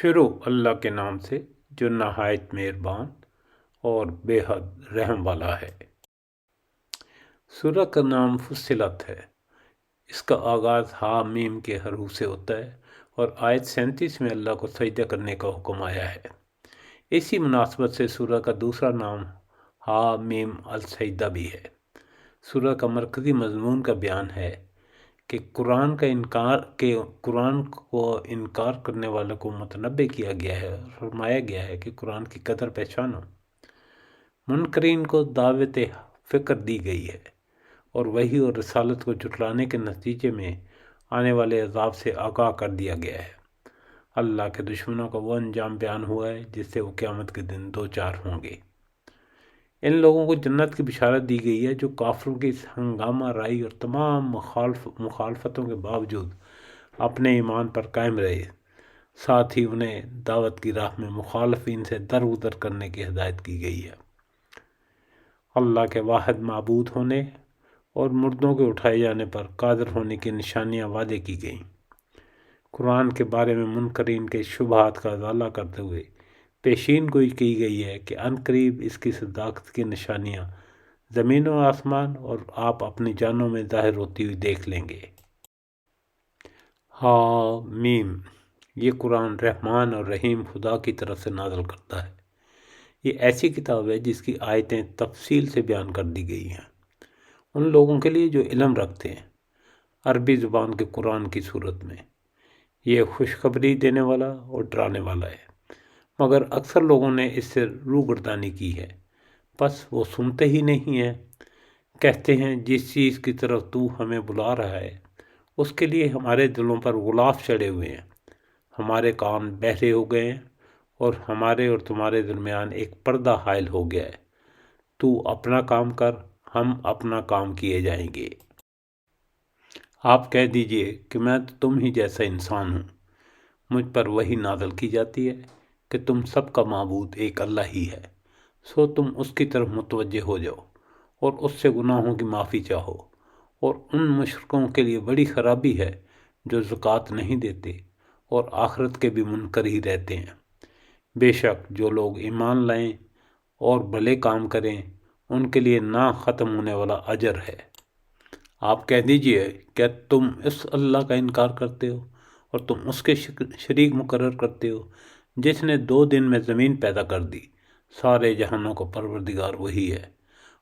شروع اللہ کے نام سے جو نہایت مہربان اور بے حد رحم والا ہے۔ سورہ کا نام فصلت ہے۔ اس کا آغاز ہا میم کے حروف سے ہوتا ہے اور آیت 37 میں اللہ کو سجدہ کرنے کا حکم آیا ہے۔ اسی مناسبت سے سورہ کا دوسرا نام ہا میم السجدہ بھی ہے۔ سورہ کا مرکزی مضمون کا بیان ہے کہ قرآن کو انکار کرنے والوں کو متنبہ کیا گیا ہے اور فرمایا گیا ہے کہ قرآن کی قدر پہچانو۔ منکرین کو دعوت فکر دی گئی ہے اور وحی اور رسالت کو جھٹلانے کے نتیجے میں آنے والے عذاب سے آگاہ کر دیا گیا ہے۔ اللہ کے دشمنوں کا وہ انجام بیان ہوا ہے جس سے وہ قیامت کے دن دوچار ہوں گے۔ ان لوگوں کو جنت کی بشارت دی گئی ہے جو کافروں کی ہنگامہ رائی اور تمام مخالفتوں کے باوجود اپنے ایمان پر قائم رہے، ساتھ ہی انہیں دعوت کی راہ میں مخالفین سے درگزر کرنے کی ہدایت کی گئی ہے۔ اللہ کے واحد معبود ہونے اور مردوں کے اٹھائے جانے پر قادر ہونے کی نشانیاں وعدے کی گئیں۔ قرآن کے بارے میں منکرین کے شبہات کا ازالہ کرتے ہوئے پیشین گوئی کی گئی ہے کہ عنقریب اس کی صداقت کی نشانیاں زمین و آسمان اور آپ اپنی جانوں میں ظاہر ہوتی ہوئی دیکھ لیں گے۔ ہا میم، یہ قرآن رحمان اور رحیم خدا کی طرف سے نازل کرتا ہے۔ یہ ایسی کتاب ہے جس کی آیتیں تفصیل سے بیان کر دی گئی ہیں ان لوگوں کے لیے جو علم رکھتے ہیں، عربی زبان کے قرآن کی صورت میں۔ یہ خوشخبری دینے والا اور ڈرانے والا ہے، مگر اکثر لوگوں نے اس سے روگردانی کی ہے، بس وہ سنتے ہی نہیں ہیں۔ کہتے ہیں جس چیز کی طرف تو ہمیں بلا رہا ہے اس کے لیے ہمارے دلوں پر غلاف چڑھے ہوئے ہیں، ہمارے کان بہرے ہو گئے ہیں اور ہمارے اور تمہارے درمیان ایک پردہ حائل ہو گیا ہے۔ تو اپنا کام کر، ہم اپنا کام کیے جائیں گے۔ آپ کہہ دیجئے کہ میں تو تم ہی جیسا انسان ہوں، مجھ پر وحی نازل کی جاتی ہے کہ تم سب کا معبود ایک اللہ ہی ہے، سو تم اس کی طرف متوجہ ہو جاؤ اور اس سے گناہوں کی معافی چاہو۔ اور ان مشرکوں کے لیے بڑی خرابی ہے جو زکوٰۃ نہیں دیتے اور آخرت کے بھی منکر ہی رہتے ہیں۔ بے شک جو لوگ ایمان لائیں اور بھلے کام کریں ان کے لیے نہ ختم ہونے والا اجر ہے۔ آپ کہہ دیجئے کیا تم اس اللہ کا انکار کرتے ہو اور تم اس کے شریک مقرر کرتے ہو جس نے 2 دن میں زمین پیدا کر دی، سارے جہانوں کا پروردگار وہی ہے،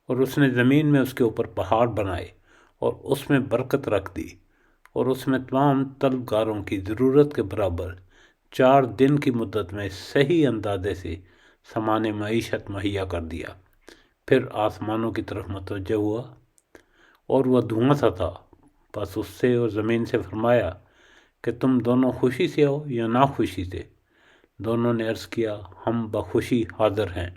اور اس نے زمین میں اس کے اوپر پہاڑ بنائے اور اس میں برکت رکھ دی اور اس میں تمام طلبگاروں کی ضرورت کے برابر 4 دن کی مدت میں صحیح اندازے سے سامان معیشت مہیا کر دیا۔ پھر آسمانوں کی طرف متوجہ ہوا اور وہ دھواں سا تھا، بس اس سے اور زمین سے فرمایا کہ تم دونوں خوشی سے آؤ یا ناخوشی سے۔ دونوں نے عرض کیا ہم بخوشی حاضر ہیں۔